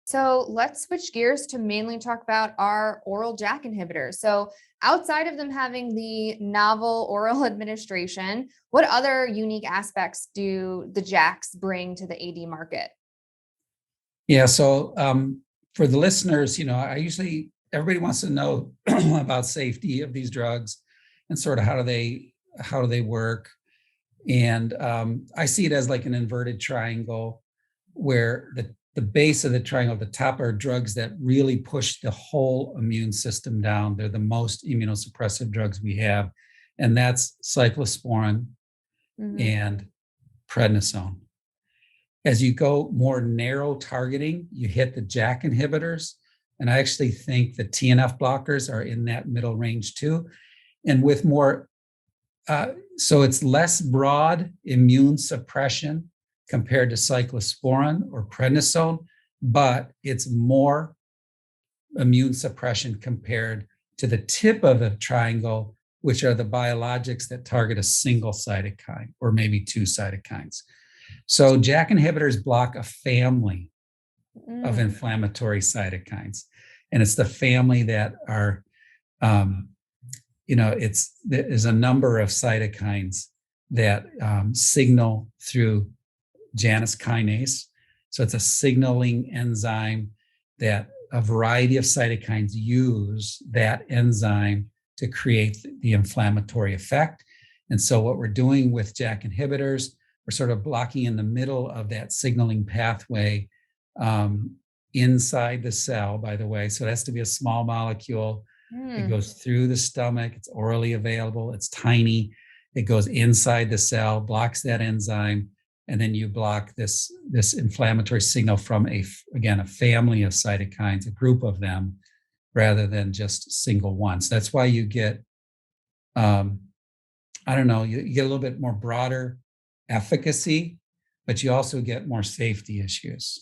So let's switch gears to mainly talk about our oral JAK inhibitors. So outside of them having the novel oral administration, what other unique aspects do the JAKs bring to the AD market? Yeah, so for the listeners, everybody wants to know about safety of these drugs and sort of how do they work. And I see it as like an inverted triangle where the base of the triangle, the top are drugs that really push the whole immune system down. They're the most immunosuppressive drugs we have, and that's cyclosporin and prednisone. As you go more narrow targeting, you hit the JAK inhibitors. And I actually think the TNF blockers are in that middle range too. And with more, so it's less broad immune suppression compared to cyclosporin or prednisone, but it's more immune suppression compared to the tip of the triangle, which are the biologics that target a single cytokine or maybe two cytokines. So JAK inhibitors block a family of inflammatory cytokines. And it's the family that are, there's a number of cytokines that signal through Janus kinase. So it's a signaling enzyme that a variety of cytokines use that enzyme to create the inflammatory effect. And so what we're doing with JAK inhibitors, we're sort of blocking in the middle of that signaling pathway inside the cell, by the way. So it has to be a small molecule. It goes through the stomach. It's orally available. It's tiny. It goes inside the cell, blocks that enzyme, and then you block this inflammatory signal from a family of cytokines, a group of them, rather than just single ones. That's why you get, you get a little bit more broader efficacy, but you also get more safety issues.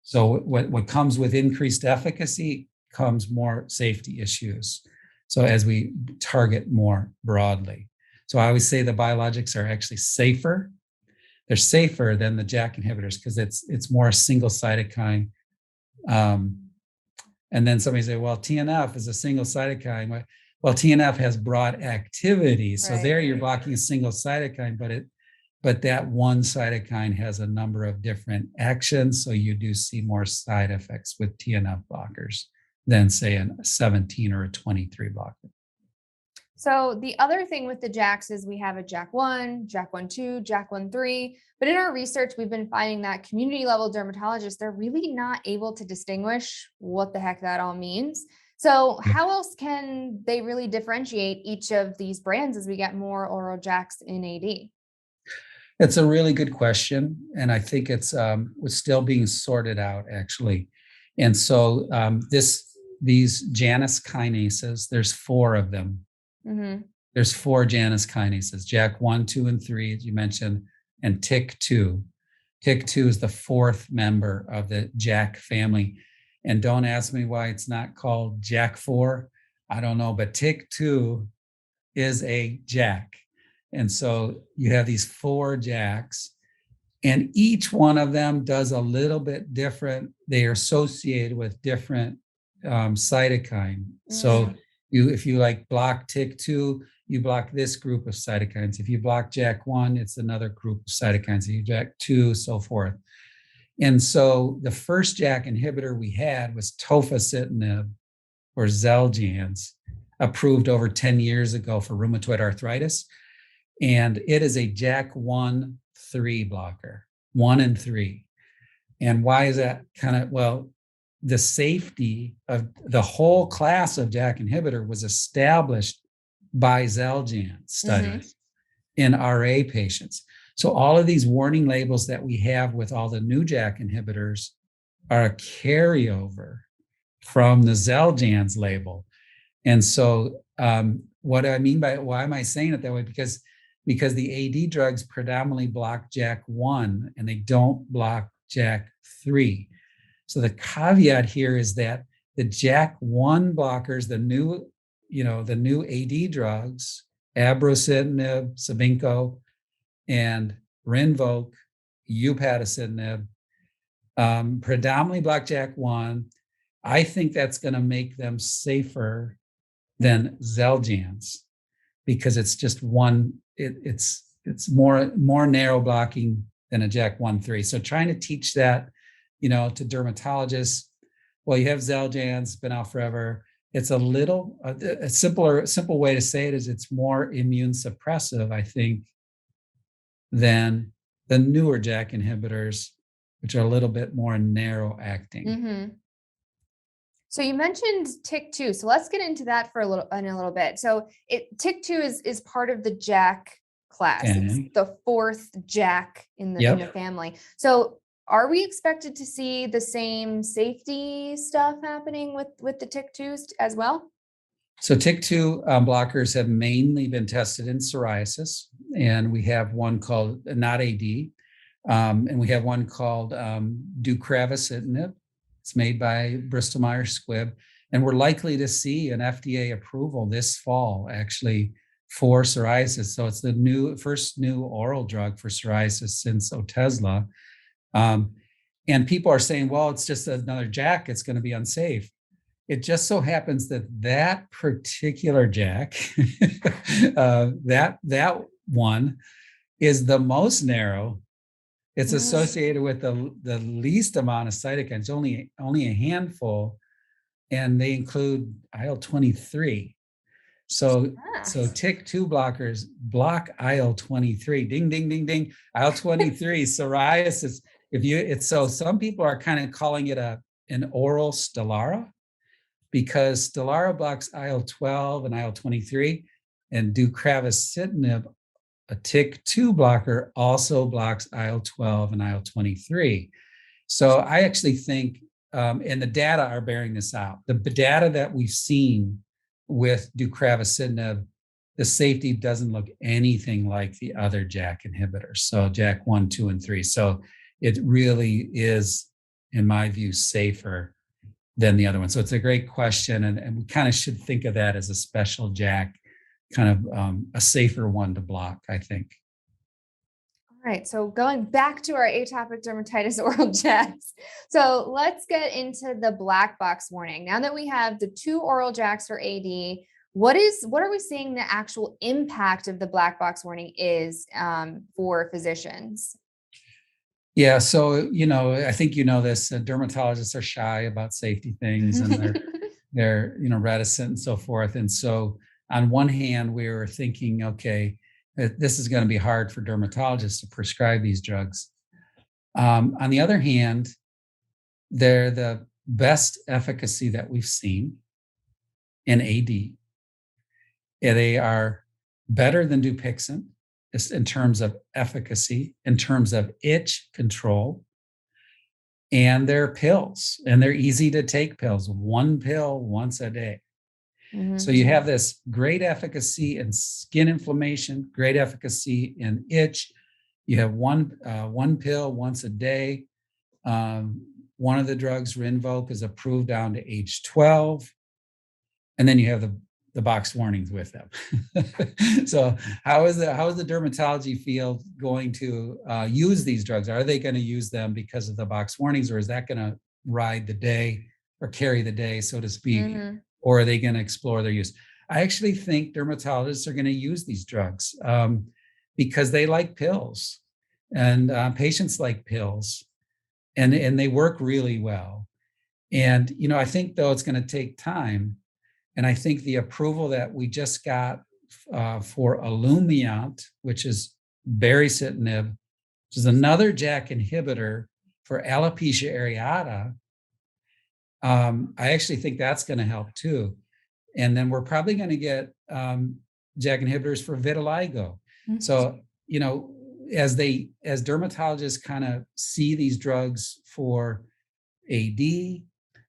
So what comes with increased efficacy comes more safety issues. So as we target more broadly. So I always say the biologics are actually safer. They're safer than the JAK inhibitors because it's more a single cytokine. And then somebody say, well, TNF is a single cytokine. Well, TNF has broad activity. So there you're blocking a single cytokine, but that one cytokine has a number of different actions. So you do see more side effects with TNF blockers than say a 17 or a 23 blocker. So the other thing with the JAKs is we have a JAK1, JAK1/2, JAK1/3, but in our research, we've been finding that community level dermatologists, they're really not able to distinguish what the heck that all means. So how else can they really differentiate each of these brands as we get more oral JAKs in AD? It's a really good question. And I think it's still being sorted out actually. And so these Janus kinases, there's 4 of them. There's 4 Janus kinases, JAK1, 2, and 3, as you mentioned, and TYK2. TYK2 is the 4th member of the JAK family. And don't ask me why it's not called JAK4. I don't know, but TYK2 is a JAK. And so you have these 4 JAKs, and each one of them does a little bit different. They are associated with different cytokine. So if you like block TYK2, you block this group of cytokines. If you block JAK1, it's another group of cytokines. If you JAK2, so forth. And so the first JAK inhibitor we had was tofacitinib, or Xeljanz, approved over 10 years ago for rheumatoid arthritis. And it is a JAK1/3 blocker, 1 and 3. And why is that the safety of the whole class of JAK inhibitor was established by Xeljanz studies in RA patients. So all of these warning labels that we have with all the new JAK inhibitors are a carryover from the Xeljanz label. And so what I mean by, why am I saying it that way? Because the AD drugs predominantly block JAK1 and they don't block JAK3. So the caveat here is that the JAK1 blockers, the new AD drugs, abrocitinib, Cibinqo, and Rinvoq, upadacitinib, predominantly block JAK1. I think that's going to make them safer than Xeljanz because it's just one. It's more narrow blocking than a JAK1/3. So trying to teach that, to dermatologists. Well, you have Xeljanz, been out forever. It's a simple way to say it is it's more immune suppressive, I think, than the newer JAK inhibitors, which are a little bit more narrow acting. Mm-hmm. So you mentioned TYK2. So let's get into that in a little bit. So TYK2 is part of the JAK class. Okay. It's the fourth JAK in the Yep. family. So are we expected to see the same safety stuff happening with the TYK2s as well? So TYK2 blockers have mainly been tested in psoriasis, and we have one called not AD, and we have one called deucravacitinib. It's made by Bristol Myers Squibb, and we're likely to see an FDA approval this fall, actually, for psoriasis. So it's the first new oral drug for psoriasis since Otezla. And people are saying, well, it's just another JAK, it's going to be unsafe. It just so happens that particular JAK, that one is the most narrow. It's associated with the least amount of cytokines, only a handful, and they include IL-23. So TYK2 blockers block IL-23. Ding, ding, ding, ding. IL-23, psoriasis. So some people are kind of calling it an oral Stelara, because Stelara blocks IL-12 and IL-23, and deucravacitinib, a TYK2 blocker, also blocks IL-12 and IL-23. So I actually think, and the data are bearing this out, the data that we've seen with deucravacitinib, the safety doesn't look anything like the other JAK inhibitors, so JAK 1, 2, and 3. So it really is, in my view, safer than the other one. So it's a great question, and we kind of should think of that as a special JAK, kind of a safer one to block, I think. All right, so going back to our atopic dermatitis oral JAKs. So let's get into the black box warning. Now that we have the 2 oral JAKs for AD, what are we seeing the actual impact of the black box warning is for physicians? Yeah, so I think this. Dermatologists are shy about safety things, and they're reticent and so forth. And so, on one hand, we were thinking, okay, this is going to be hard for dermatologists to prescribe these drugs. On the other hand, they're the best efficacy that we've seen in AD. Yeah, they are better than Dupixent in terms of efficacy, in terms of itch control, and they're pills, and they're easy to take pills, 1 pill once a day. Mm-hmm. So you have this great efficacy in skin inflammation, great efficacy in itch. You have one pill once a day. One of the drugs, Rinvoq, is approved down to age 12. And then you have the box warnings with them. So how is the dermatology field going to use these drugs? Are they going to use them because of the box warnings, or is that going to ride the day or carry the day, so to speak? Mm-hmm. Or are they going to explore their use? I actually think dermatologists are going to use these drugs because they like pills, and patients like pills, and they work really well. And I think, though, it's going to take time. And I think the approval that we just got for Olumiant, which is baricitinib, which is another JAK inhibitor for alopecia areata, I actually think that's going to help too. And then we're probably going to get JAK inhibitors for vitiligo. Mm-hmm. So, as dermatologists kind of see these drugs for AD,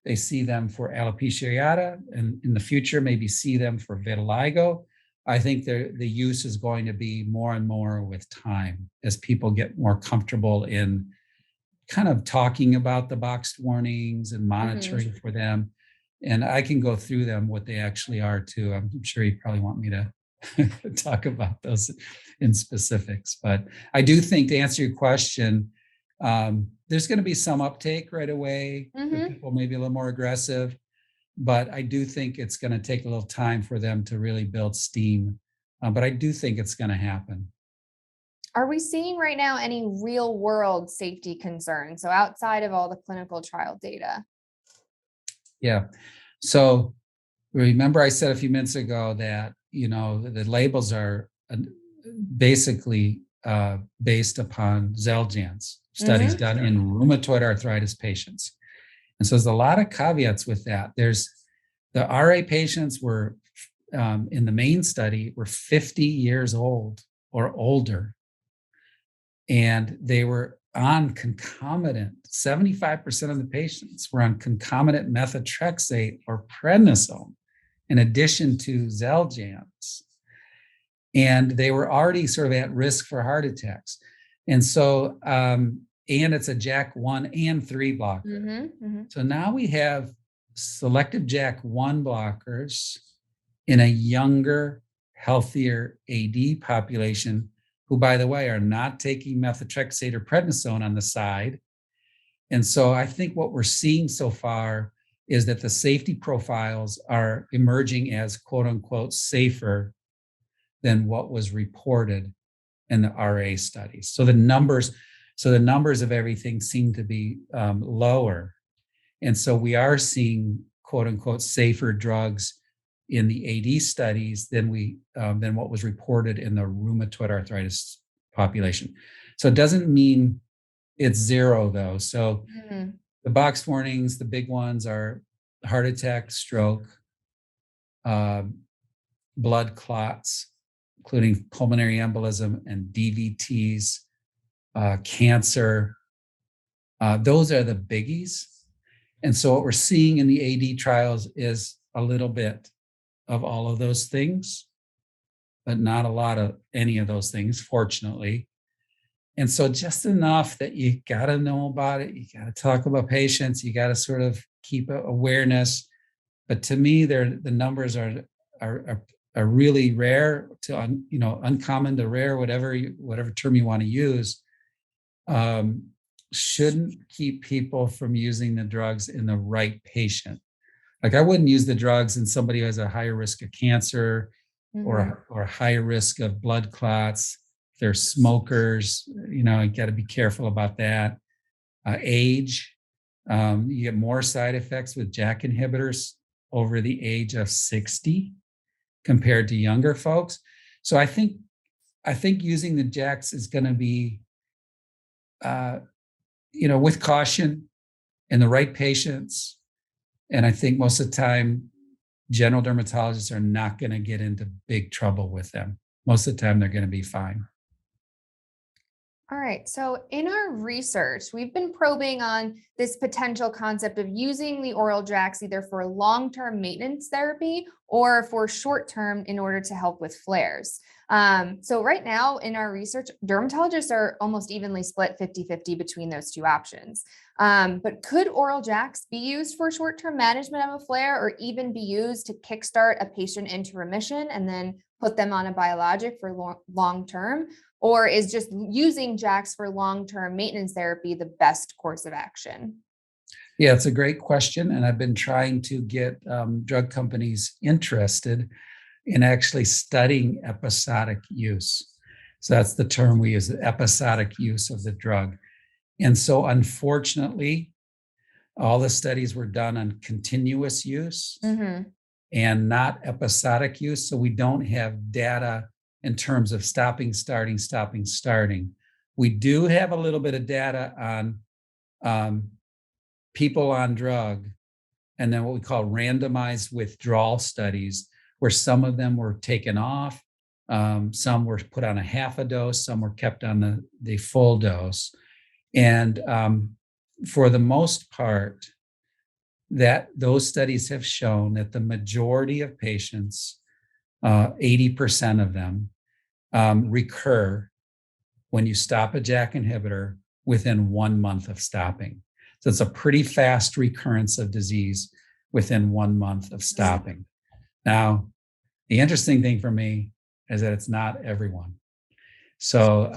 they see them for alopecia areata, and in the future, maybe see them for vitiligo. I think the use is going to be more and more with time as people get more comfortable in kind of talking about the boxed warnings and monitoring for them. And I can go through them, what they actually are too. I'm sure you probably want me to talk about those in specifics. But I do think, to answer your question, There's going to be some uptake right away. Hmm. People may be a little more aggressive, but I do think it's going to take a little time for them to really build steam. But I do think it's going to happen. Are we seeing right now any real world safety concerns? So outside of all the clinical trial data? Yeah. So remember I said a few minutes ago that, the labels are basically based upon Xeljanz studies Hmm. done in rheumatoid arthritis patients. And so there's a lot of caveats with that. There's the RA patients were in the main study were 50 years old or older, and they were on concomitant. 75% of the patients were on concomitant methotrexate or prednisone in addition to Xeljanz. And they were already sort of at risk for heart attacks. And so, and it's a JAK1 and 3 blocker. Hmm. Hmm. So now we have selective JAK1 blockers in a younger, healthier AD population, who, by the way, are not taking methotrexate or prednisone on the side. And so I think what we're seeing so far is that the safety profiles are emerging as quote unquote safer than what was reported in the RA studies. So the numbers of everything seem to be lower. And so we are seeing quote unquote safer drugs in the AD studies than what was reported in the rheumatoid arthritis population. So it doesn't mean it's zero though. So Hmm. the box warnings, the big ones are heart attack, stroke, uh, blood clots, including pulmonary embolism and DVTs, cancer. Those are the biggies. And so what we're seeing in the AD trials is a little bit of all of those things, but not a lot of any of those things, fortunately. And so just enough that you got to know about it. You got to talk about patients. You got to sort of keep awareness. But to me, the numbers are really rare to uncommon to rare, whatever term you want to use. Shouldn't keep people from using the drugs in the right patient. Like I wouldn't use the drugs in somebody who has a higher risk of cancer Hmm. or a higher risk of blood clots. If they're smokers, you got to be careful about that. Age, you get more side effects with JAK inhibitors over the age of 60 compared to younger folks. So I think using the JAKs is going to be, with caution in the right patients. And I think most of the time, general dermatologists are not going to get into big trouble with them. Most of the time, they're going to be fine. All right. So, in our research, we've been probing on this potential concept of using the oral JAKs either for long term maintenance therapy or for short term in order to help with flares. So, right now in our research, dermatologists are almost evenly split 50-50 between those two options. But could oral JAKs be used for short term management of a flare or even be used to kickstart a patient into remission and then put them on a biologic for long term? Or is just using JAKs for long-term maintenance therapy the best course of action? Yeah, it's a great question. And I've been trying to get drug companies interested in actually studying episodic use. So that's the term we use, the episodic use of the drug. And so unfortunately, all the studies were done on continuous use Hmm. and not episodic use. So we don't have data in terms of stopping, starting, stopping, starting. We do have a little bit of data on people on drug and then what we call randomized withdrawal studies, where some of them were taken off, some were put on a half a dose, some were kept on the full dose. And for the most part, that those studies have shown that the majority of patients, 80% of them, recur when you stop a JAK inhibitor within 1 month of stopping. So it's a pretty fast recurrence of disease within 1 month of stopping. Now, the interesting thing for me is that it's not everyone. So,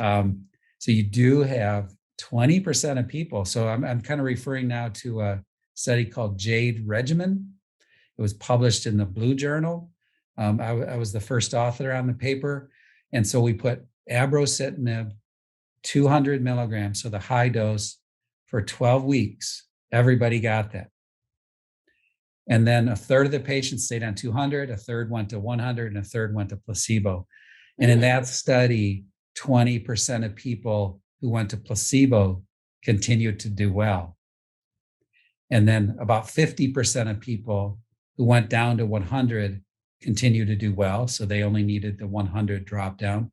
so you do have 20% of people. So I'm kind of referring now to a study called JADE Regimen. It was published in the Blue Journal. I was the first author on the paper. And so we put abrocitinib, 200 milligrams, so the high dose, for 12 weeks. Everybody got that. And then a third of the patients stayed on 200, a third went to 100, and a third went to placebo. And in that study, 20% of people who went to placebo continued to do well. And then about 50% of people who went down to 100 continued to do well. So they only needed the 100 drop down.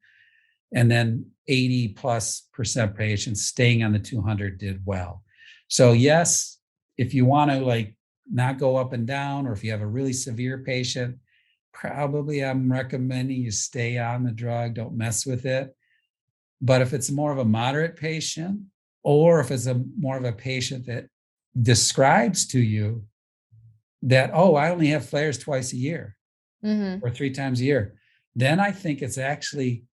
And then 80+% patients staying on the 200 did well. So yes, if you want to like not go up and down, or if you have a really severe patient, probably I'm recommending you stay on the drug, don't mess with it. But if it's more of a moderate patient, or if it's more of a patient that describes to you that, oh, I only have flares twice a year or 3 times a year, then I think it's actually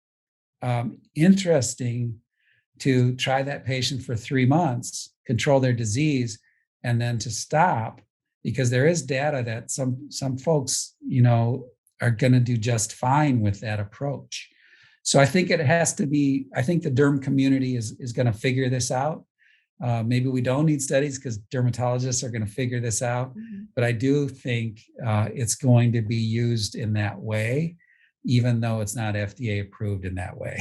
interesting to try that patient for 3 months, control their disease, and then to stop, because there is data that some folks, are going to do just fine with that approach. So I think it has to be, I think the derm community is going to figure this out. Maybe we don't need studies because dermatologists are going to figure this out. But I do think it's going to be used in that way, even though it's not FDA approved in that way.